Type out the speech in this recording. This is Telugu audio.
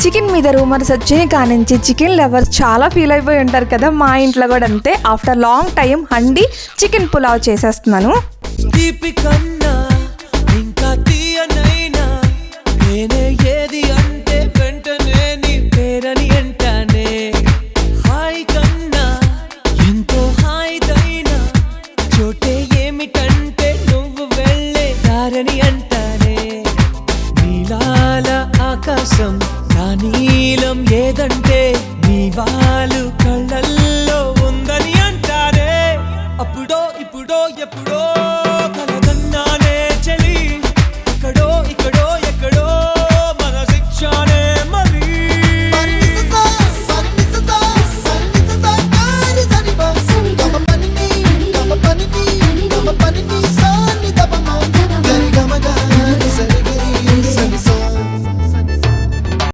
చికెన్ మీద రూమర్స్ వచ్చిన కానించి చికెన్ లవర్స్ చాలా ఫీల్ అయిపోయి ఉంటారు కదా. మా ఇంట్లో కూడా అంతే. After long time handi chicken pulao చేసేస్తున్నాను. ఆకాశం నా నీలం ఏదంటే నీ వాళ్ళు కళ్ళల్లో ఉందని అంటారే. అప్పుడో ఇప్పుడో ఎప్పుడో